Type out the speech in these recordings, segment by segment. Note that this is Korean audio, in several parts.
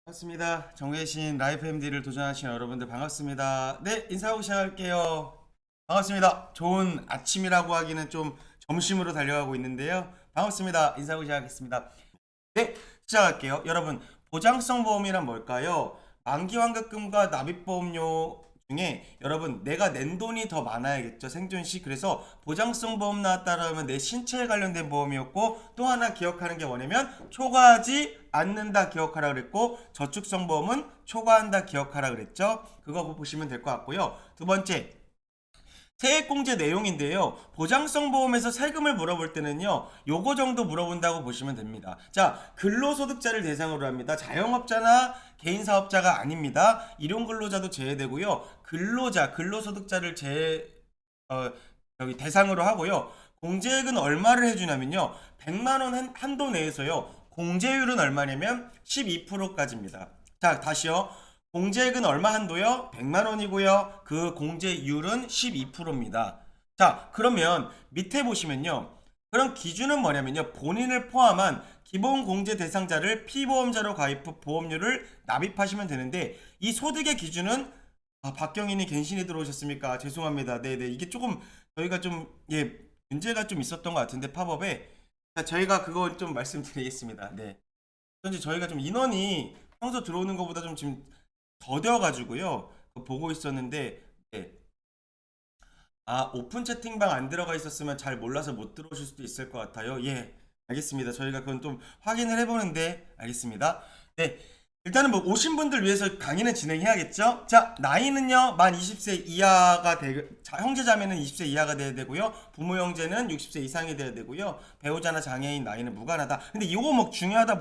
반갑습니다. 정혜신 라이프 MD를 도전하시는 여러분들 반갑습니다. 네, 인사하고 시작할게요. 반갑습니다. 좋은 아침이라고 하기는 좀 점심으로 달려가고 있는데요. 반갑습니다. 인사하고 시작하겠습니다. 네, 시작할게요. 여러분, 보장성 보험이란 뭘까요? 만기 환급금과 납입보험료 중에 여러분 내가 낸 돈이 더 많아야겠죠, 생존 시. 그래서 보장성 보험 나왔다라면 내 신체에 관련된 보험이었고, 또 하나 기억하는 게 뭐냐면 초과하지 않는다 기억하라 그랬고, 저축성 보험은 초과한다 기억하라 그랬죠. 그거 보시면 될 것 같고요. 두 번째, 세액공제 내용인데요. 보장성 보험에서 세금을 물어볼 때는요, 요거 정도 물어본다고 보시면 됩니다. 자, 근로소득자를 대상으로 합니다. 자영업자나 개인사업자가 아닙니다. 일용근로자도 제외되고요. 근로소득자를 대상으로 하고요. 공제액은 얼마를 해주냐면요, 100만원 한도 내에서요, 공제율은 얼마냐면 12%까지입니다. 자, 다시요. 공제액은 얼마 한도요? 100만 원이고요. 그 공제율은 12%입니다. 자, 그러면 밑에 보시면요. 그럼 기준은 뭐냐면요. 본인을 포함한 기본 공제 대상자를 피보험자로 가입 후 보험료를 납입하시면 되는데, 이 소득의 기준은 박경인이 갱신이 들어오셨습니까? 죄송합니다. 네네. 이게 조금 저희가 좀 문제가 좀 있었던 것 같은데, 팝업에. 자, 저희가 그거 좀 말씀드리겠습니다. 네. 현재 저희가 좀 인원이 평소 들어오는 것보다 좀 지금 더뎌가지고요. 그거 보고 있었는데, 네. 오픈 채팅방 안 들어가 있었으면 잘 몰라서 못 들어오실 수도 있을 것 같아요. 예, 알겠습니다. 저희가 그건 좀 확인을 해보는데, 알겠습니다. 네. 일단은 뭐 오신 분들 위해서 강의는 진행해야겠죠? 자, 나이는요, 만 20세 이하가 형제 자매는 20세 이하가 돼야 되고요. 부모 형제는 60세 이상이 돼야 되고요. 배우자나 장애인 나이는 무관하다. 근데 이거 뭐 중요하다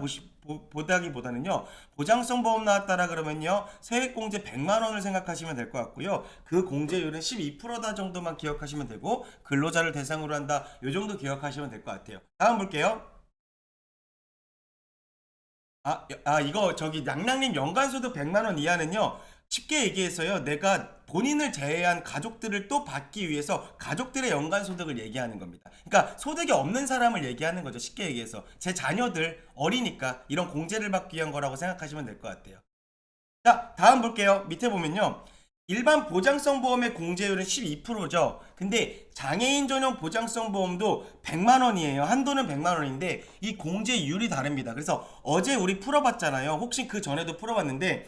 보다기보다는요, 보장성 보험 나왔다라 그러면요, 세액공제 100만 원을 생각하시면 될 것 같고요. 그 공제율은 12%다 정도만 기억하시면 되고, 근로자를 대상으로 한다, 요 정도 기억하시면 될 것 같아요. 다음 볼게요. 이거 저기 낭낭님 연간소득 100만 원 이하는요. 쉽게 얘기해서요. 내가 본인을 제외한 가족들을 또 받기 위해서 가족들의 연간소득을 얘기하는 겁니다. 그러니까 소득이 없는 사람을 얘기하는 거죠. 쉽게 얘기해서. 제 자녀들 어리니까 이런 공제를 받기 위한 거라고 생각하시면 될 것 같아요. 자, 다음 볼게요. 밑에 보면요. 일반 보장성 보험의 공제율은 12%죠. 근데 장애인 전용 보장성 보험도 100만 원이에요. 한도는 100만 원인데 이 공제율이 다릅니다. 그래서 어제 우리 풀어봤잖아요. 혹시 그 전에도 풀어봤는데,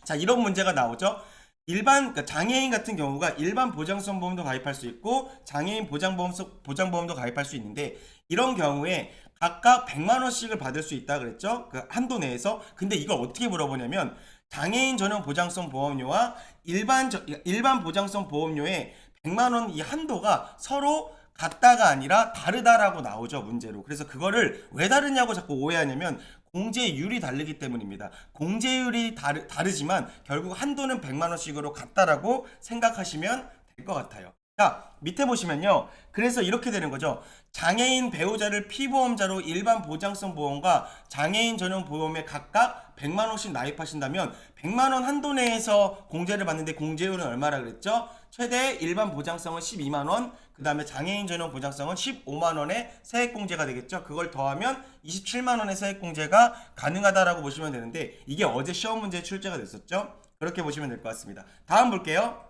자, 이런 문제가 나오죠. 그러니까 장애인 같은 경우가 일반 보장성 보험도 가입할 수 있고 장애인 보장보험도 가입할 수 있는데, 이런 경우에 각각 100만 원씩을 받을 수 있다 그랬죠. 그 한도 내에서. 근데 이걸 어떻게 물어보냐면, 장애인 전용 보장성 보험료와 일반 보장성 보험료의 100만 원 이 한도가 서로 같다가 아니라 다르다라고 나오죠, 문제로. 그래서 그거를 왜 다르냐고 자꾸 오해하냐면, 공제율이 다르기 때문입니다. 공제율이 다르지만 결국 한도는 100만 원씩으로 같다라고 생각하시면 될 것 같아요. 자, 밑에 보시면요. 그래서 이렇게 되는 거죠. 장애인 배우자를 피보험자로 일반 보장성 보험과 장애인 전용 보험에 각각 100만 원씩 나입하신다면 100만 원 한도 내에서 공제를 받는데, 공제율은 얼마라 그랬죠? 최대 일반 보장성은 12만 원, 그 다음에 장애인 전용 보장성은 15만 원의 세액공제가 되겠죠. 그걸 더하면 27만 원의 세액공제가 가능하다라고 보시면 되는데, 이게 어제 시험 문제에 출제가 됐었죠. 그렇게 보시면 될 것 같습니다. 다음 볼게요.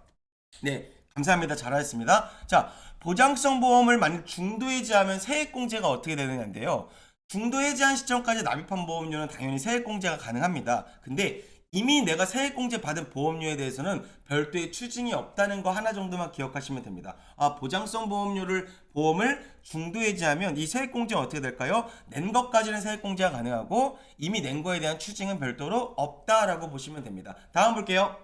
네, 감사합니다. 잘하셨습니다. 자, 보장성 보험을 만약 중도 해지하면 세액공제가 어떻게 되느냐인데요. 중도 해지한 시점까지 납입한 보험료는 당연히 세액공제가 가능합니다. 근데 이미 내가 세액공제 받은 보험료에 대해서는 별도의 추징이 없다는 거 하나 정도만 기억하시면 됩니다. 보장성 보험을 중도 해지하면 이 세액공제는 어떻게 될까요? 낸 것까지는 세액공제가 가능하고 이미 낸 거에 대한 추징은 별도로 없다라고 보시면 됩니다. 다음 볼게요.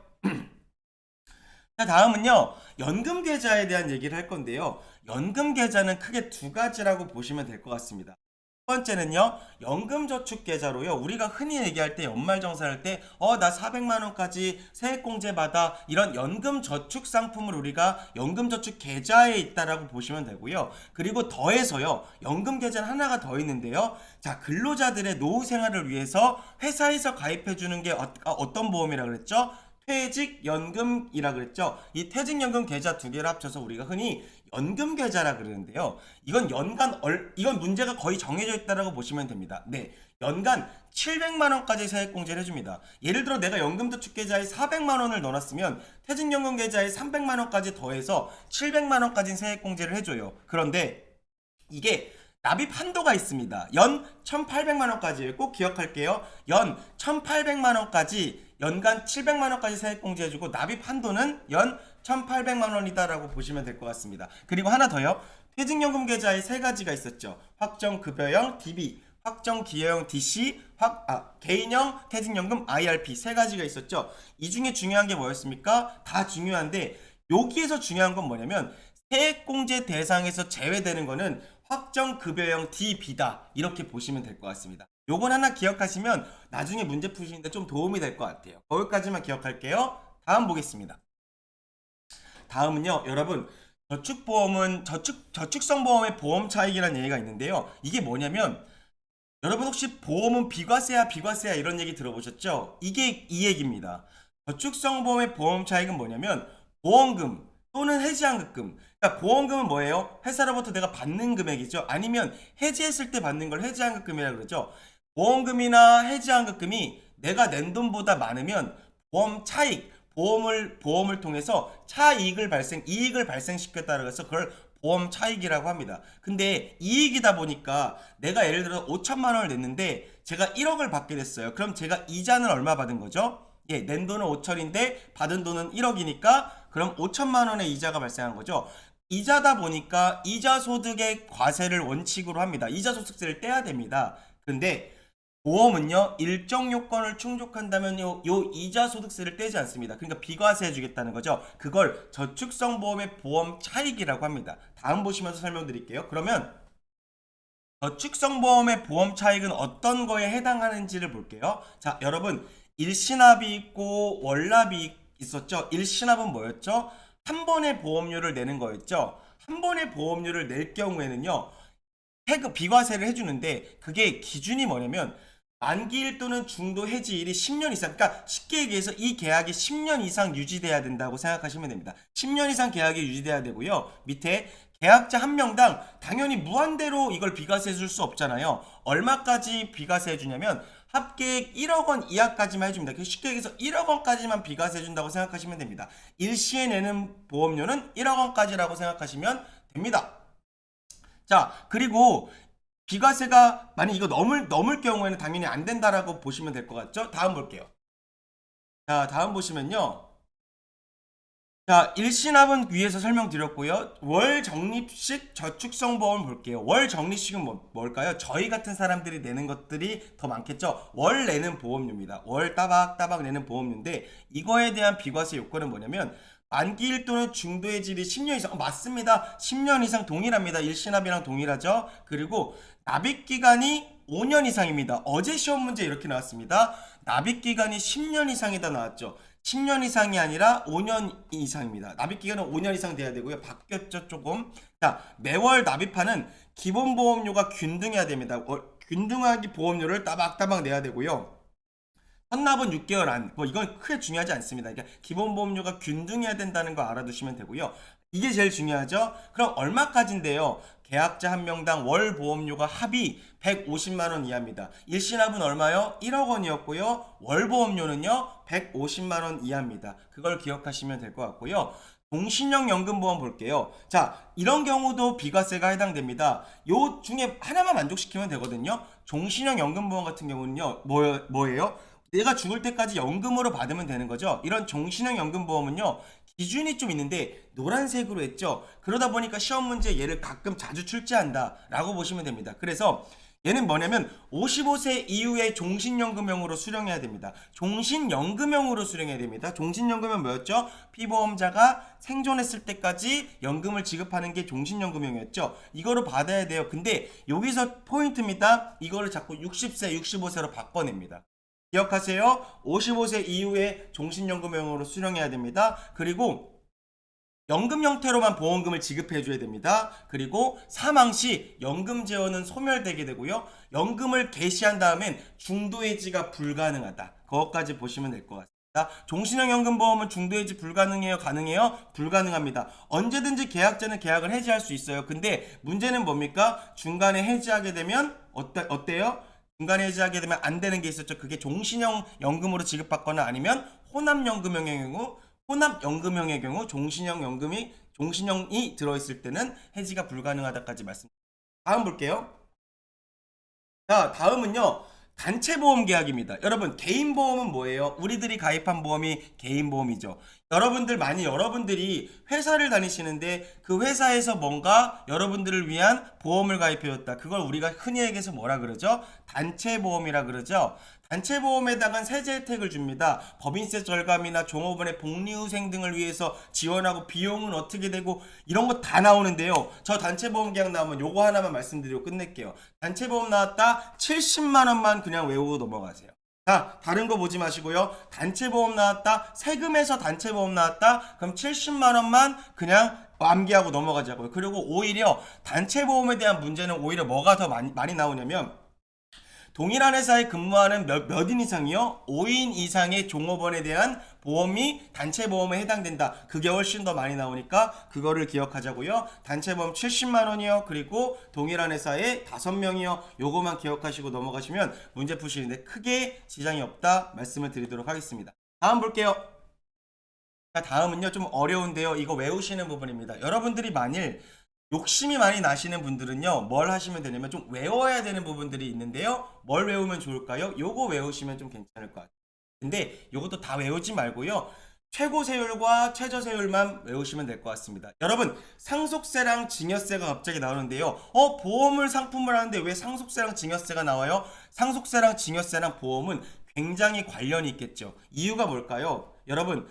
자, 다음은요, 연금 계좌에 대한 얘기를 할 건데요. 연금 계좌는 크게 두 가지라고 보시면 될 것 같습니다. 첫 번째는요, 연금저축 계좌로요. 우리가 흔히 얘기할 때 연말정산할 때 나 400만 원까지 세액공제 받아, 이런 연금저축 상품을 우리가 연금저축 계좌에 있다라고 보시면 되고요. 그리고 더해서요, 연금 계좌는 하나가 더 있는데요. 자, 근로자들의 노후 생활을 위해서 회사에서 가입해 주는 게 어떤 보험이라 그랬죠? 퇴직연금이라 그랬죠. 이 퇴직연금 계좌 두 개를 합쳐서 우리가 흔히 연금 계좌라 그러는데요. 이건 이건 문제가 거의 정해져 있다라고 보시면 됩니다. 네. 연간 700만 원까지 세액공제를 해줍니다. 예를 들어 내가 연금저축 계좌에 400만 원을 넣어놨으면 퇴직연금 계좌에 300만 원까지 더해서 700만 원까지 세액공제를 해줘요. 그런데 이게 납입 한도가 있습니다. 연 1,800만 원까지 꼭 기억할게요. 연 1,800만 원까지 연간 700만 원까지 세액공제해주고 납입 한도는 연 1,800만 원이다라고 보시면 될 것 같습니다. 그리고 하나 더요. 퇴직연금 계좌에 세 가지가 있었죠. 확정급여형 DB, 확정기여형 DC, 개인형 퇴직연금 IRP 세 가지가 있었죠. 이 중에 중요한 게 뭐였습니까? 다 중요한데 여기에서 중요한 건 뭐냐면 세액공제 대상에서 제외되는 거는 확정급여형 DB다 이렇게 보시면 될 것 같습니다. 요건 하나 기억하시면 나중에 문제 푸시는데 좀 도움이 될 것 같아요. 거기까지만 기억할게요. 다음 보겠습니다. 다음은요, 여러분 저축보험은 저축성 보험의 보험 차익이라는 얘기가 있는데요. 이게 뭐냐면 여러분 혹시 보험은 비과세야 이런 얘기 들어보셨죠? 이게 이 얘기입니다. 저축성 보험의 보험 차익은 뭐냐면 보험금 또는 해지환급금. 그러니까 보험금은 뭐예요? 회사로부터 내가 받는 금액이죠. 아니면 해지했을 때 받는 걸 해지환급금이라고 그러죠. 보험금이나 해지환급금이 내가 낸 돈보다 많으면 보험 차익, 보험을 통해서 이익을 발생시켰다고 해서 그걸 보험 차익이라고 합니다. 근데 이익이다 보니까 내가 예를 들어 5천만 원을 냈는데 제가 1억을 받게 됐어요. 그럼 제가 이자는 얼마 받은 거죠? 예, 낸 돈은 5천인데 받은 돈은 1억이니까 그럼 5천만 원의 이자가 발생한 거죠. 이자다 보니까 이자 소득의 과세를 원칙으로 합니다. 이자 소득세를 떼야 됩니다. 근데 보험은요, 일정 요건을 충족한다면 요 이자 소득세를 떼지 않습니다. 그러니까 비과세 해주겠다는 거죠. 그걸 저축성 보험의 보험 차익이라고 합니다. 다음 보시면서 설명드릴게요. 그러면 저축성 보험의 보험 차익은 어떤 거에 해당하는지를 볼게요. 자, 여러분 일시납이 있고 월납이 있었죠. 일시납은 뭐였죠? 한 번에 보험료를 내는 거였죠. 한 번에 보험료를 낼 경우에는요, 비과세를 해주는데 그게 기준이 뭐냐면 만기일 또는 중도 해지일이 10년 이상, 그러니까 쉽게 얘기해서 이 계약이 10년 이상 유지돼야 된다고 생각하시면 됩니다. 10년 이상 계약이 유지돼야 되고요. 밑에 계약자 한 명당 당연히 무한대로 이걸 비과세 해줄 수 없잖아요. 얼마까지 비과세 해주냐면 합계액 1억 원 이하까지만 해줍니다. 쉽게 얘기해서 1억 원까지만 비과세 해준다고 생각하시면 됩니다. 일시에 내는 보험료는 1억 원까지라고 생각하시면 됩니다. 자, 그리고 비과세가 만약 이거 넘을 경우에는 당연히 안 된다라고 보시면 될 것 같죠? 다음 볼게요. 자, 다음 보시면요. 자, 일시납은 위에서 설명드렸고요. 월 적립식 저축성 보험 볼게요. 월 적립식은 뭘까요? 저희 같은 사람들이 내는 것들이 더 많겠죠. 월 내는 보험료입니다. 월 따박따박 내는 보험료인데 이거에 대한 비과세 요건은 뭐냐면 만기일 또는 중도해질이 10년 이상 맞습니다. 10년 이상 동일합니다. 일시납이랑 동일하죠. 그리고 납입기간이 5년 이상입니다. 어제 시험 문제 이렇게 나왔습니다. 납입기간이 10년 이상이다 나왔죠. 10년 이상이 아니라 5년 이상입니다. 납입기간은 5년 이상 돼야 되고요. 바뀌었죠 조금. 자, 매월 납입하는 기본보험료가 균등해야 됩니다. 균등하게 보험료를 따박따박 내야 되고요. 헌납은 6개월 안, 이건 크게 중요하지 않습니다. 그러니까 기본보험료가 균등해야 된다는 거 알아두시면 되고요. 이게 제일 중요하죠. 그럼 얼마까지인데요? 계약자 한 명당 월 보험료가 합이 150만 원 이하입니다. 일시납은 얼마요? 1억 원이었고요. 월 보험료는요 150만 원 이하입니다. 그걸 기억하시면 될 것 같고요. 종신형 연금보험 볼게요. 자, 이런 경우도 비과세가 해당됩니다. 요 중에 하나만 만족시키면 되거든요. 종신형 연금보험 같은 경우는요 뭐예요? 내가 죽을 때까지 연금으로 받으면 되는 거죠. 이런 종신형 연금보험은요 기준이 좀 있는데 노란색으로 했죠. 그러다 보니까 시험 문제 얘를 가끔 자주 출제한다 라고 보시면 됩니다. 그래서 얘는 뭐냐면 55세 이후에 종신연금형으로 수령해야 됩니다. 종신연금형으로 수령해야 됩니다. 종신연금은 뭐였죠? 피보험자가 생존했을 때까지 연금을 지급하는 게 종신연금형이었죠. 이거로 받아야 돼요. 근데 여기서 포인트입니다. 이거를 자꾸 60세, 65세로 바꿔냅니다. 기억하세요. 55세 이후에 종신연금형으로 수령해야 됩니다. 그리고 연금 형태로만 보험금을 지급해줘야 됩니다. 그리고 사망 시 연금 재원은 소멸되게 되고요. 연금을 개시한 다음엔 중도해지가 불가능하다. 그것까지 보시면 될 것 같습니다. 종신형 연금보험은 중도해지 불가능해요? 가능해요? 불가능합니다. 언제든지 계약자는 계약을 해지할 수 있어요. 근데 문제는 뭡니까? 중간에 해지하게 되면 어때요? 중간에 해지하게 되면 안 되는 게 있었죠. 그게 종신형 연금으로 지급받거나 아니면 혼합연금형의 경우 종신형이 들어있을 때는 해지가 불가능하다까지 말씀드립니다. 다음 볼게요. 자, 다음은요. 단체보험 계약입니다. 여러분, 개인보험은 뭐예요? 우리들이 가입한 보험이 개인보험이죠. 여러분들이 회사를 다니시는데 그 회사에서 뭔가 여러분들을 위한 보험을 가입해줬다. 그걸 우리가 흔히 얘기해서 뭐라 그러죠? 단체보험이라 그러죠. 단체보험에 해당한 세제 혜택을 줍니다. 법인세 절감이나 종업원의 복리후생 등을 위해서 지원하고 비용은 어떻게 되고 이런 거 다 나오는데요. 저 단체보험 계약 나오면 요거 하나만 말씀드리고 끝낼게요. 단체보험 나왔다 70만 원만 그냥 외우고 넘어가세요. 자, 다른 거 보지 마시고요. 단체보험 나왔다, 세금에서 단체보험 나왔다, 그럼 70만 원만 그냥 암기하고 넘어가자고요. 그리고 오히려 단체보험에 대한 문제는 오히려 뭐가 더 많이 나오냐면 동일한 회사에 근무하는 몇인 이상이요? 5인 이상의 종업원에 대한 보험이 단체보험에 해당된다. 그게 훨씬 더 많이 나오니까 그거를 기억하자고요. 단체보험 70만 원이요. 그리고 동일한 회사에 5명이요. 요거만 기억하시고 넘어가시면 문제 푸시는데 크게 지장이 없다 말씀을 드리도록 하겠습니다. 다음 볼게요. 자, 다음은요. 좀 어려운데요. 이거 외우시는 부분입니다. 여러분들이 만일 욕심이 많이 나시는 분들은요, 뭘 하시면 되냐면 좀 외워야 되는 부분들이 있는데요. 뭘 외우면 좋을까요? 요거 외우시면 좀 괜찮을 것 같아요. 근데 요것도 다 외우지 말고요. 최고 세율과 최저 세율만 외우시면 될 것 같습니다. 여러분, 상속세랑 증여세가 갑자기 나오는데요. 보험을 상품을 하는데 왜 상속세랑 증여세가 나와요? 상속세랑 증여세랑 보험은 굉장히 관련이 있겠죠. 이유가 뭘까요? 여러분,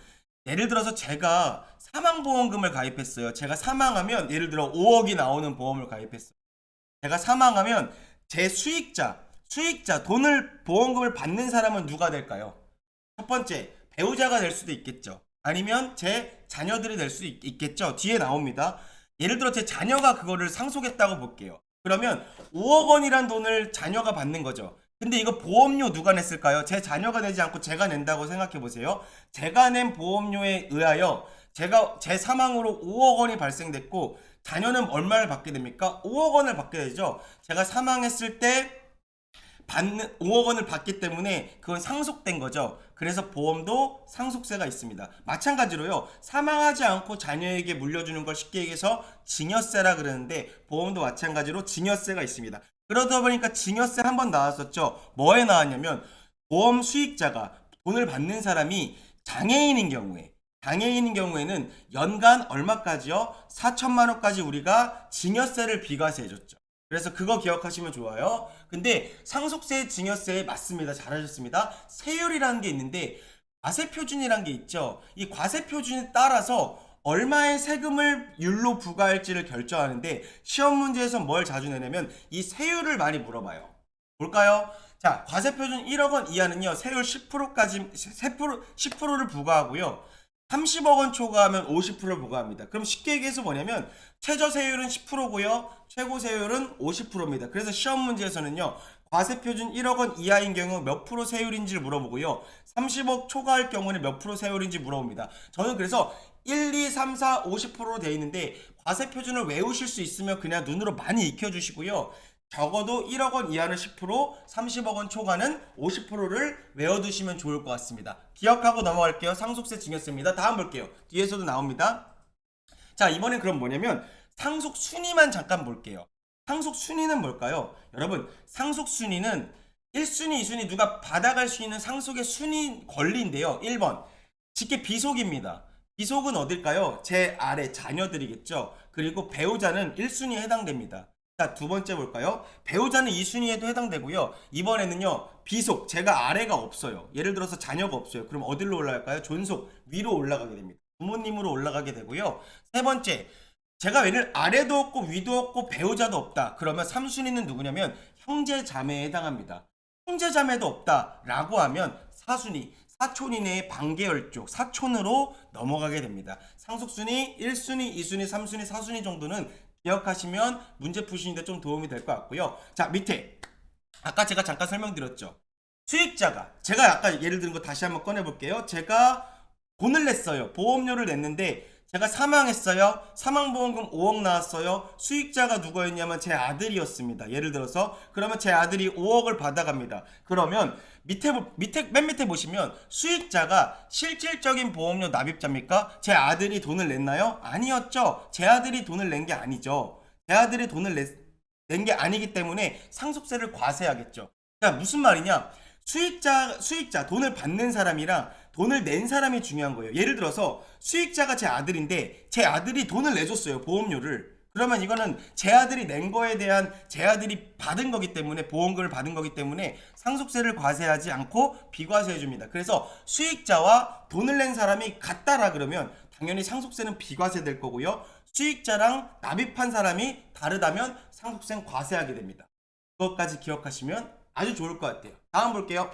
예를 들어서 제가 사망보험금을 가입했어요. 제가 사망하면 예를 들어 5억이 나오는 보험을 가입했어요. 제가 사망하면 제 수익자 돈을 보험금을 받는 사람은 누가 될까요? 첫 번째, 배우자가 될 수도 있겠죠. 아니면 제 자녀들이 될 수도 있겠죠. 뒤에 나옵니다. 예를 들어 제 자녀가 그거를 상속했다고 볼게요. 그러면 5억 원이란 돈을 자녀가 받는 거죠. 근데 이거 보험료 누가 냈을까요? 제 자녀가 내지 않고 제가 낸다고 생각해 보세요. 제가 낸 보험료에 의하여 제 사망으로 5억 원이 발생됐고 자녀는 얼마를 받게 됩니까? 5억 원을 받게 되죠. 제가 사망했을 때 받는 5억 원을 받기 때문에 그건 상속된 거죠. 그래서 보험도 상속세가 있습니다. 마찬가지로요. 사망하지 않고 자녀에게 물려주는 걸 쉽게 얘기해서 증여세라 그러는데 보험도 마찬가지로 증여세가 있습니다. 그러다 보니까 증여세 한 번 나왔었죠. 뭐에 나왔냐면 보험 수익자가 돈을 받는 사람이 장애인인 경우에는 연간 얼마까지요? 4천만 원까지 우리가 증여세를 비과세해줬죠. 그래서 그거 기억하시면 좋아요. 근데 상속세, 증여세 맞습니다. 잘하셨습니다. 세율이라는 게 있는데 과세표준이라는 게 있죠. 이 과세표준에 따라서 얼마의 세금을 율로 부과할지를 결정하는데 시험 문제에서 뭘 자주 내냐면 이 세율을 많이 물어봐요. 볼까요? 자, 과세표준 1억 원 이하는요. 세율 10%를 부과하고요. 30억 원 초과하면 50%를 부과합니다. 그럼 쉽게 얘기해서 뭐냐면 최저 세율은 10%고요. 최고 세율은 50%입니다. 그래서 시험 문제에서는요. 과세표준 1억 원 이하인 경우 몇 프로 세율인지를 물어보고요. 30억 초과할 경우는 몇 프로 세율인지 물어봅니다. 저는 그래서 1, 2, 3, 4, 50%로 되어 있는데 과세표준을 외우실 수 있으면 그냥 눈으로 많이 익혀주시고요. 적어도 1억 원 이하는 10%, 30억 원 초과는 50%를 외워두시면 좋을 것 같습니다. 기억하고 넘어갈게요. 상속세 증여세입니다. 다음 볼게요. 뒤에서도 나옵니다. 자, 이번엔 그럼 뭐냐면 상속 순위만 잠깐 볼게요. 상속 순위는 뭘까요? 여러분, 상속 순위는 1순위, 2순위 누가 받아갈 수 있는 상속의 순위 권리인데요. 1번, 직계 비속입니다. 비속은 어딜까요? 제 아래 자녀들이겠죠. 그리고 배우자는 1순위에 해당됩니다. 자, 두 번째 볼까요? 배우자는 2순위에도 해당되고요. 이번에는요, 비속, 제가 아래가 없어요. 예를 들어서 자녀가 없어요. 그럼 어디로 올라갈까요? 존속, 위로 올라가게 됩니다. 부모님으로 올라가게 되고요. 세 번째, 제가 아래도 없고 위도 없고 배우자도 없다. 그러면 3순위는 누구냐면 형제 자매에 해당합니다. 형제 자매도 없다 라고 하면 4순위, 사촌 이내의 반계열 쪽 사촌으로 넘어가게 됩니다. 상속순위 1순위, 2순위, 3순위, 4순위 정도는 기억하시면 문제 푸시는데 좀 도움이 될 것 같고요. 자, 밑에 아까 제가 잠깐 설명드렸죠. 수익자가 제가 아까 예를 든 거 다시 한번 꺼내 볼게요. 제가 돈을 냈어요. 보험료를 냈는데 제가 사망했어요. 사망보험금 5억 나왔어요. 수익자가 누구였냐면 제 아들이었습니다. 예를 들어서 그러면 제 아들이 5억을 받아갑니다. 그러면 맨 밑에 보시면 수익자가 실질적인 보험료 납입자입니까? 제 아들이 돈을 냈나요? 아니었죠. 제 아들이 돈을 낸 게 아니죠. 제 아들이 돈을 낸 게 아니기 때문에 상속세를 과세하겠죠. 그러니까 무슨 말이냐? 수익자, 돈을 받는 사람이랑 돈을 낸 사람이 중요한 거예요. 예를 들어서 수익자가 제 아들인데 제 아들이 돈을 내줬어요. 보험료를. 그러면 이거는 제 아들이 낸 거에 대한 제 아들이 받은 거기 때문에 보험금을 받은 거기 때문에 상속세를 과세하지 않고 비과세해 줍니다. 그래서 수익자와 돈을 낸 사람이 같다라 그러면 당연히 상속세는 비과세 될 거고요. 수익자랑 납입한 사람이 다르다면 상속세는 과세하게 됩니다. 그것까지 기억하시면 아주 좋을 것 같아요. 다음 볼게요.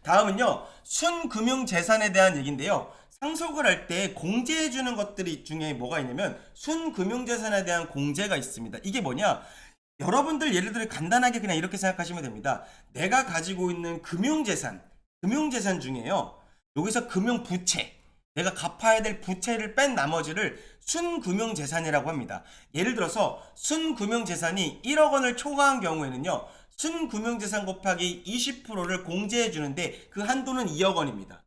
다음은요, 순금융재산에 대한 얘기인데요. 상속을 할 때 공제해주는 것들이 중에 뭐가 있냐면 순금융재산에 대한 공제가 있습니다. 이게 뭐냐? 여러분들 예를 들어 간단하게 그냥 이렇게 생각하시면 됩니다. 내가 가지고 있는 금융재산 중에요. 여기서 금융부채, 내가 갚아야 될 부채를 뺀 나머지를 순금융재산이라고 합니다. 예를 들어서 순금융재산이 1억 원을 초과한 경우에는요. 순금융재산 곱하기 20%를 공제해 주는데 그 한도는 2억 원입니다.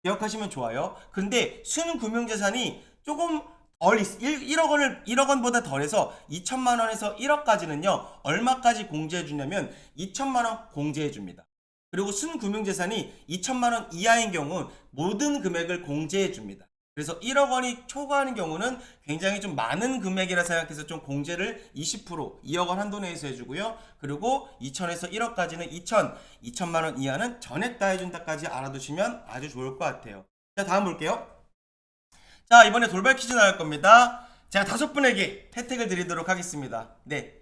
기억하시면 좋아요. 근데 순금융재산이 조금 1억 원보다 덜해서 2천만 원에서 1억까지는요. 얼마까지 공제해 주냐면 2천만 원 공제해 줍니다. 그리고 순금융재산이 2천만 원 이하인 경우 모든 금액을 공제해 줍니다. 그래서 1억 원이 초과하는 경우는 굉장히 좀 많은 금액이라 생각해서 좀 공제를 20% 2억 원 한도 내에서 해주고요. 그리고 2천에서 1억까지는 2천만 원 이하는 전액 다 해준다까지 알아두시면 아주 좋을 것 같아요. 자, 다음 볼게요. 자, 이번에 돌발 퀴즈 나갈 겁니다. 제가 5분에게 혜택을 드리도록 하겠습니다. 네.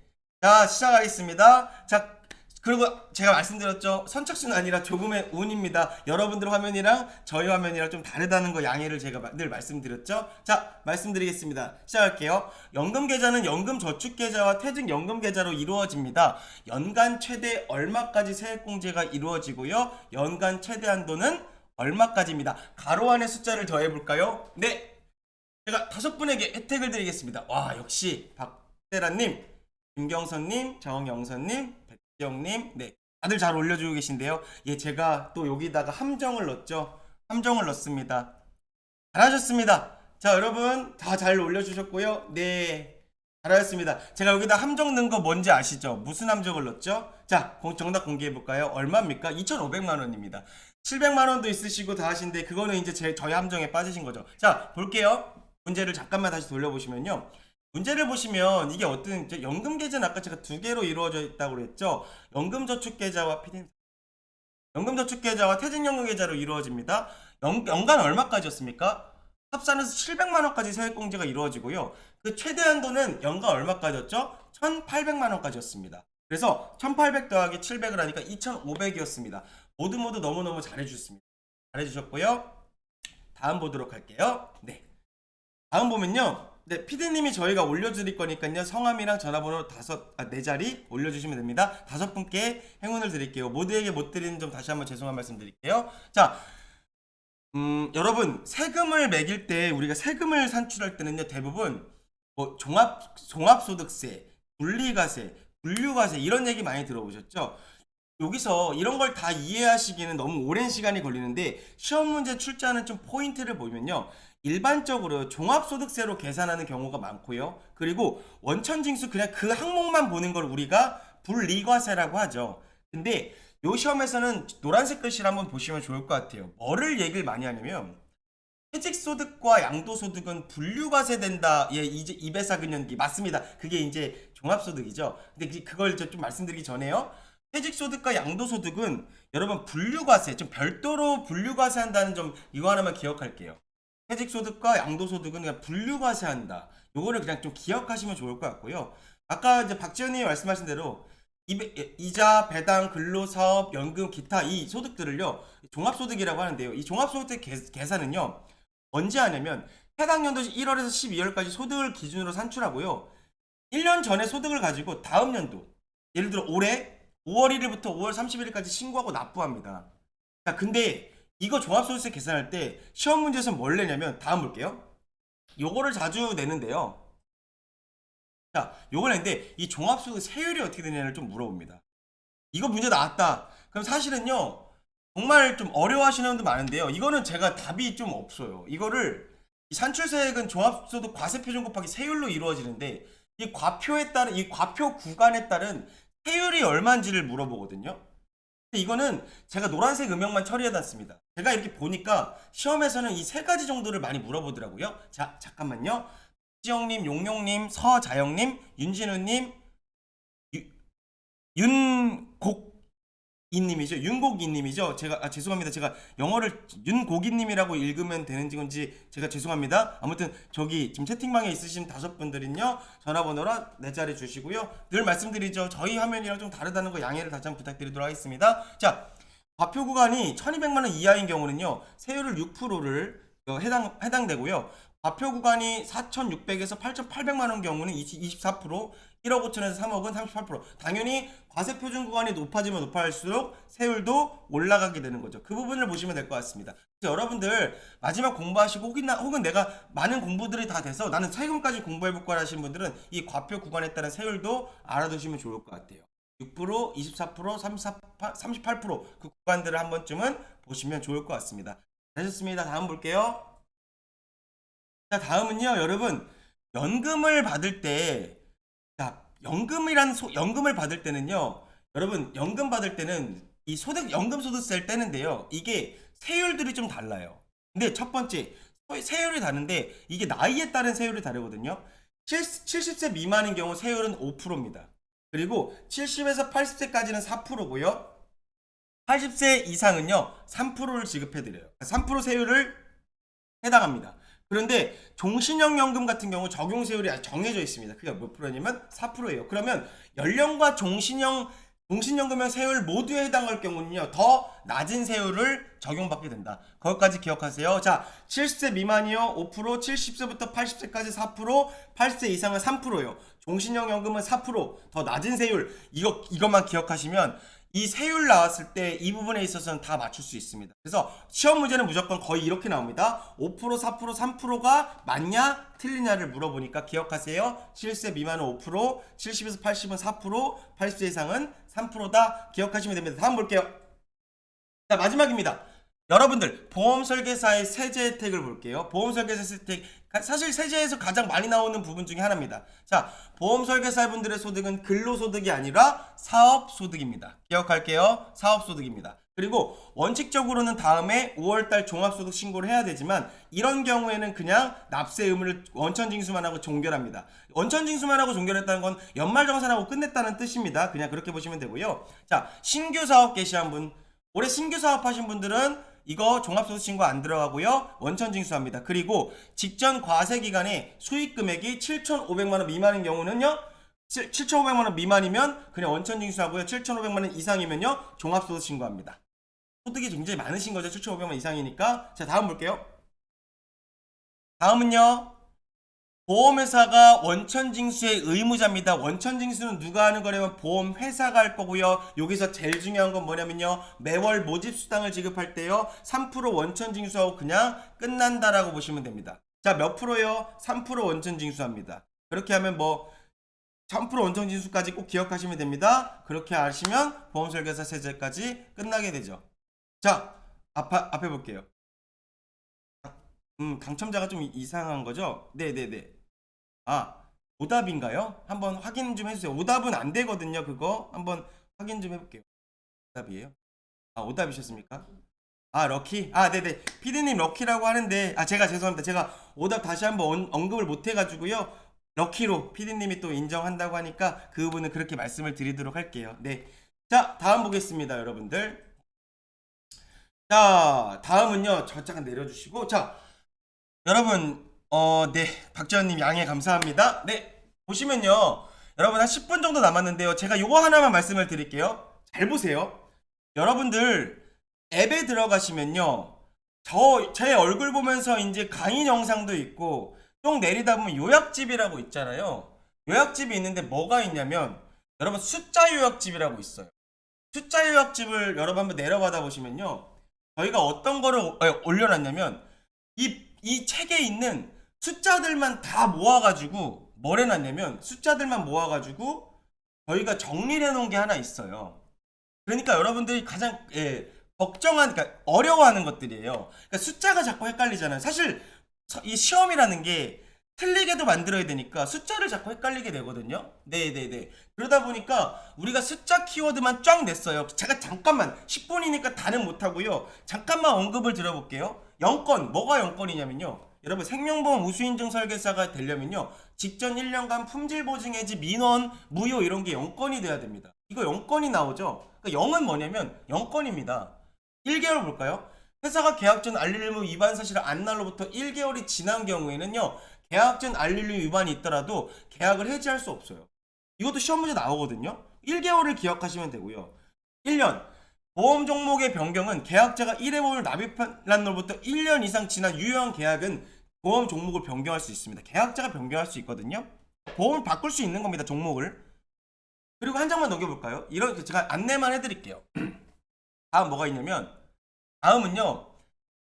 자, 시작하겠습니다. 자, 그리고 제가 말씀드렸죠. 선착순 아니라 조금의 운입니다. 여러분들 화면이랑 저희 화면이랑 좀 다르다는 거 양해를 제가 늘 말씀드렸죠. 자, 말씀드리겠습니다. 시작할게요. 연금계좌는 연금저축계좌와 퇴직연금계좌로 이루어집니다. 연간 최대 얼마까지 세액공제가 이루어지고요. 연간 최대 한도는 얼마까지입니다. 가로 안에 숫자를 더해볼까요? 네. 제가 5분에게 혜택을 드리겠습니다. 와, 역시 박세라님, 김경선님, 정영선님, 영님, 네, 다들 잘 올려주고 계신데요. 예, 제가 또 여기다가 함정을 넣었죠. 함정을 넣습니다. 잘하셨습니다. 자, 여러분 다 잘 올려주셨고요. 네, 잘하셨습니다. 제가 여기다 함정 넣은 거 뭔지 아시죠? 무슨 함정을 넣었죠? 자, 정답 공개해 볼까요? 얼마입니까? 2,500만 원입니다. 700만 원도 있으시고 다 하신데 그거는 이제 저희 함정에 빠지신 거죠. 자, 볼게요. 문제를 잠깐만 다시 돌려보시면요. 문제를 보시면 이게 어떤 연금계좌는 아까 제가 2개로 이루어져 있다고 그랬죠. 연금저축계좌와 연금저축계좌와 퇴직연금계좌로 이루어집니다. 연간 얼마까지였습니까? 합산해서 700만 원까지 세액공제가 이루어지고요. 그 최대 한도는 연간 얼마까지였죠? 1,800만 원까지였습니다. 그래서 1,800 더하기 700을 하니까 2,500이었습니다. 모두 너무너무 잘해주셨고요. 다음 보도록 할게요. 네. 다음 보면요. 네, 피디님이 저희가 올려드릴 거니까요. 성함이랑 전화번호 4자리 올려주시면 됩니다. 5분께 행운을 드릴게요. 모두에게 못 드리는 점 다시 한번 죄송한 말씀 드릴게요. 자, 여러분 세금을 매길 때 우리가 세금을 산출할 때는요. 대부분 뭐 종합소득세, 분리과세, 분류과세 이런 얘기 많이 들어보셨죠? 여기서 이런 걸 다 이해하시기는 너무 오랜 시간이 걸리는데 시험 문제 출제하는 좀 포인트를 보면요. 일반적으로 종합소득세로 계산하는 경우가 많고요. 그리고 원천징수 그냥 그 항목만 보는 걸 우리가 분리과세라고 하죠. 근데 요 시험에서는 노란색 글씨를 한번 보시면 좋을 것 같아요. 뭐를 얘기를 많이 하냐면 퇴직소득과 양도소득은 분류과세 된다. 예, 이제 입에사근연기 맞습니다. 그게 이제 종합소득이죠. 근데 그걸 좀 말씀드리기 전에요. 퇴직소득과 양도소득은 여러분 분류과세, 좀 별도로 분류과세 한다는 점 이거 하나만 기억할게요. 퇴직소득과 양도소득은 그냥 분류과세한다. 요거를 그냥 좀 기억하시면 좋을 것 같고요. 아까 이제 박지현님이 말씀하신 대로 이자, 배당, 근로사업, 연금, 기타 이 소득들을요 종합소득이라고 하는데요. 이 종합소득 계산은요 언제 하냐면 해당 연도 1월에서 12월까지 소득을 기준으로 산출하고요. 1년 전에 소득을 가지고 다음 연도 예를 들어 올해 5월 1일부터 5월 31일까지 신고하고 납부합니다. 자, 근데 이거 종합소득세 계산할 때 시험 문제에서는 뭘 내냐면 다음 볼게요. 요거를 자주 내는데요. 자, 요걸 내는데 이 종합소득 세율이 어떻게 되냐를 좀 물어봅니다. 이거 문제 나왔다. 그럼 사실은요. 정말 좀 어려워하시는 분들 많은데요. 이거는 제가 답이 좀 없어요. 이거를 이 산출세액은 종합소득 과세표준 곱하기 세율로 이루어지는데 이 과표에 따른 이 과표 구간에 따른 세율이 얼마인지를 물어보거든요. 근데 이거는 제가 노란색 음영만 처리해놨습니다. 제가 이렇게 보니까 시험에서는 이 세 가지 정도를 많이 물어보더라고요. 자, 잠깐만요. 지영님, 용용님, 서자영님, 윤진우님, 윤곡이님이죠. 윤곡이님이죠. 제가 죄송합니다. 제가 영어를 윤곡이님이라고 읽으면 되는 건지 제가 죄송합니다. 아무튼 저기 지금 채팅방에 있으신 5분들은요 전화번호랑 내 자리 주시고요. 늘 말씀드리죠. 저희 화면이랑 좀 다르다는 거 양해를 다시 한번 부탁드리도록 하겠습니다. 자, 과표 구간이 1,200만 원 이하인 경우는요 세율을 6%를 해당되고요. 과표 구간이 4,600에서 8,800만 원 경우는 24%, 1억 5천에서 3억은 38%. 당연히 과세표준 구간이 높아지면 높아질수록 세율도 올라가게 되는 거죠. 그 부분을 보시면 될 것 같습니다. 여러분들 마지막 공부하시고 혹은 내가 많은 공부들이 다 돼서 나는 세금까지 공부해볼 거라 하시는 분들은 이 과표 구간에 따른 세율도 알아두시면 좋을 것 같아요. 6%, 24%, 38%그 구간들을 한 번쯤은 보시면 좋을 것 같습니다. 되셨습니다. 다음 볼게요. 자, 다음은요, 여러분, 연금을 받을 때, 자, 연금을 받을 때는요, 여러분, 연금 받을 때는 이 연금소득세를 떼는데요, 이게 세율들이 좀 달라요. 근데 첫 번째, 세율이 다른데, 이게 나이에 따른 세율이 다르거든요. 70세 미만인 경우 세율은 5%입니다. 그리고 70에서 80세까지는 4%고요. 80세 이상은요, 3%를 지급해드려요. 3% 세율을 해당합니다. 그런데 종신형 연금 같은 경우 적용 세율이 정해져 있습니다. 그게 몇 프로냐면 4%예요. 그러면 연령과 종신연금형 세율 모두에 해당할 경우는요 더 낮은 세율을 적용받게 된다. 거기까지 기억하세요. 자, 70세 미만이요 5%, 70세부터 80세까지 4%, 80세 이상은 3%요. 종신형 연금은 4%더 낮은 세율. 이것만 기억하시면 이 세율 나왔을 때 이 부분에 있어서는 다 맞출 수 있습니다. 그래서 시험 문제는 무조건 거의 이렇게 나옵니다. 5%, 4%, 3%가 맞냐 틀리냐를 물어보니까 기억하세요. 70세 미만은 5%, 70에서 80은 4%, 80세 이상은 3%다 기억하시면 됩니다. 다음 볼게요. 자, 마지막입니다. 여러분들 보험설계사의 세제 혜택을 볼게요. 보험설계사 혜택 사실 세제에서 가장 많이 나오는 부분 중에 하나입니다. 자, 보험설계사분들의 소득은 근로소득이 아니라 사업소득입니다. 기억할게요. 사업소득입니다. 그리고 원칙적으로는 다음에 5월달 종합소득 신고를 해야 되지만 이런 경우에는 그냥 납세 의무를 원천징수만 하고 종결합니다. 원천징수만 하고 종결했다는 건 연말정산하고 끝냈다는 뜻입니다. 그냥 그렇게 보시면 되고요. 자, 신규 사업 개시한 분, 올해 신규 사업하신 분들은 이거 종합소득 신고 안 들어가고요. 원천징수합니다. 그리고 직전 과세 기간에 수익 금액이 7,500만 원 미만인 경우는요. 7,500만 원 미만이면 그냥 원천징수하고요. 7,500만 원 이상이면요. 종합소득 신고합니다. 소득이 굉장히 많으신 거죠. 7,500만 원 이상이니까. 자, 다음 볼게요. 다음은요. 보험회사가 원천징수의 의무자입니다. 원천징수는 누가 하는 거냐면 보험회사가 할 거고요. 여기서 제일 중요한 건 뭐냐면요. 매월 모집수당을 지급할 때요. 3% 원천징수하고 그냥 끝난다라고 보시면 됩니다. 자, 몇 프로요? 3% 원천징수합니다. 그렇게 하면 뭐 3% 원천징수까지 꼭 기억하시면 됩니다. 그렇게 하시면 보험설계사 세제까지 끝나게 되죠. 자, 앞에 볼게요. 당첨자가 좀 이상한 거죠? 네네네. 아, 오답인가요? 한번 확인 좀 해주세요. 오답은 안 되거든요. 그거 한번 확인 좀 해볼게요. 오답이에요? 아, 오답이셨습니까? 아, 럭키? 아, 네네. 피디님 럭키라고 하는데, 아, 제가 죄송합니다. 제가 오답 다시 한번 언급을 못 해가지고요. 럭키로 피디님이 또 인정한다고 하니까 그 부분은 그렇게 말씀을 드리도록 할게요. 네. 자, 다음 보겠습니다, 여러분들. 자, 다음은요. 저 잠깐 내려주시고, 자, 여러분, 네. 박지현님 양해 감사합니다. 네. 보시면요. 여러분 한 10분 정도 남았는데요. 제가 요거 하나만 말씀을 드릴게요. 잘 보세요. 여러분들 앱에 들어가시면요. 제 얼굴 보면서 이제 강의 영상도 있고 쭉 내리다 보면 요약집이라고 있잖아요. 요약집이 있는데 뭐가 있냐면 여러분 숫자 요약집이라고 있어요. 숫자 요약집을 여러분 한번 내려받아 보시면요. 저희가 어떤 거를 올려놨냐면 이 책에 있는 숫자들만 다 모아가지고 뭘 해놨냐면 숫자들만 모아가지고 저희가 정리를 해놓은 게 하나 있어요. 그러니까 여러분들이 가장 걱정한, 그러니까 어려워하는 것들이에요. 그러니까 숫자가 자꾸 헷갈리잖아요. 사실 이 시험이라는 게 틀리게도 만들어야 되니까 숫자를 자꾸 헷갈리게 되거든요. 네네네. 그러다 보니까 우리가 숫자 키워드만 쫙 냈어요. 제가 잠깐만 10분이니까 다는 못하고요. 잠깐만 언급을 드려볼게요. 영권, 뭐가 영권이냐면요. 여러분 생명보험 우수인증 설계사가 되려면요. 직전 1년간 품질보증해지 민원, 무효 이런 게 영권이 돼야 됩니다. 이거 영권이 나오죠. 그러니까 영은 뭐냐면 영권입니다. 1개월 볼까요? 회사가 계약 전 알릴 의무 위반 사실을 안 날로부터 1개월이 지난 경우에는요. 계약 전 알릴 의무 위반이 있더라도 계약을 해지할 수 없어요. 이것도 시험 문제 나오거든요. 1개월을 기억하시면 되고요. 1년 보험 종목의 변경은 계약자가 1회 보험을 납입한 날로부터 1년 이상 지난 유효한 계약은 보험 종목을 변경할 수 있습니다. 계약자가 변경할 수 있거든요. 보험을 바꿀 수 있는 겁니다. 종목을. 그리고 한 장만 넘겨볼까요? 이런 제가 안내만 해드릴게요. 다음 뭐가 있냐면 다음은요.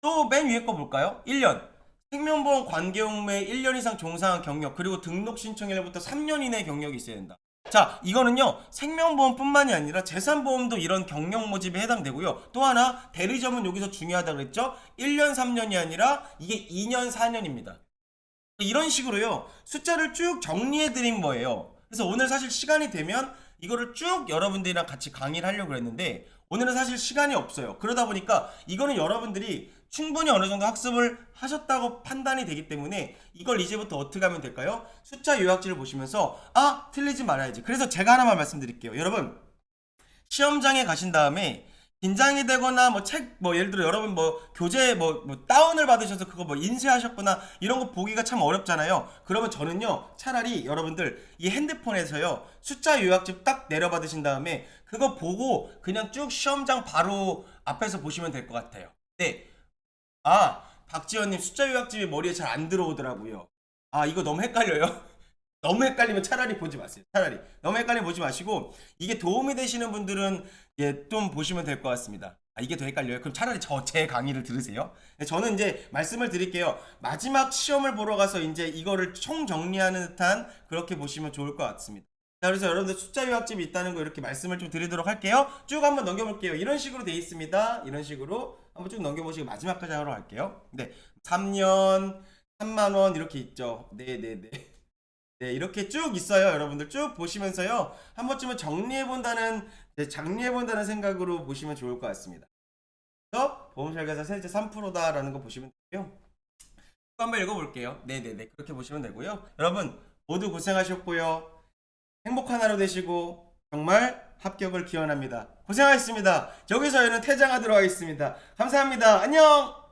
또 맨 위에 거 볼까요? 1년 생명보험 관계 업무에 1년 이상 종사한 경력 그리고 등록 신청일부터 3년 이내 경력이 있어야 된다. 자, 이거는요. 생명보험뿐만이 아니라 재산보험도 이런 경력 모집에 해당되고요. 또 하나 대리점은 여기서 중요하다고 그랬죠. 1년 3년이 아니라 이게 2년 4년입니다. 이런 식으로요. 숫자를 쭉 정리해 드린 거예요. 그래서 오늘 사실 시간이 되면 이거를 쭉 여러분들이랑 같이 강의를 하려고 했는데 오늘은 사실 시간이 없어요. 그러다 보니까 이거는 여러분들이 충분히 어느 정도 학습을 하셨다고 판단이 되기 때문에 이걸 이제부터 어떻게 하면 될까요? 숫자 요약지를 보시면서 틀리지 말아야지. 그래서 제가 하나만 말씀드릴게요. 여러분 시험장에 가신 다음에 긴장이 되거나 예를 들어 여러분 교재 다운을 받으셔서 그거 인쇄하셨거나 이런 거 보기가 참 어렵잖아요. 그러면 저는요 차라리 여러분들 이 핸드폰에서요 숫자 요약집 딱 내려받으신 다음에 그거 보고 그냥 쭉 시험장 바로 앞에서 보시면 될 것 같아요. 네. 박지현님 숫자 요약집이 머리에 잘 안 들어오더라고요. 이거 너무 헷갈려요. 너무 헷갈리면 차라리 보지 마세요. 차라리 너무 헷갈리면 보지 마시고 이게 도움이 되시는 분들은 좀 보시면 될 것 같습니다. 이게 더 헷갈려요? 그럼 차라리 제 강의를 들으세요. 저는 이제 말씀을 드릴게요. 마지막 시험을 보러 가서 이제 이거를 총 정리하는 듯한 그렇게 보시면 좋을 것 같습니다. 자, 그래서 여러분들 숫자 요약집이 있다는 거 이렇게 말씀을 좀 드리도록 할게요. 쭉 한번 넘겨볼게요. 이런 식으로 돼 있습니다. 이런 식으로 한번 쭉 넘겨보시고 마지막까지 하러 갈게요. 네, 3년 3만원 이렇게 있죠. 네네네. 네, 이렇게 쭉 있어요. 여러분들 쭉 보시면서요. 한 번쯤은 정리해본다는 생각으로 보시면 좋을 것 같습니다. 그래서 보험설계사 세제 3%다라는 거 보시면 되고요. 한번 읽어볼게요. 네네네. 그렇게 보시면 되고요. 여러분 모두 고생하셨고요. 행복한 하루 되시고 정말 합격을 기원합니다. 고생하셨습니다. 여기서 저희는 퇴장하도록 하겠습니다. 감사합니다. 안녕!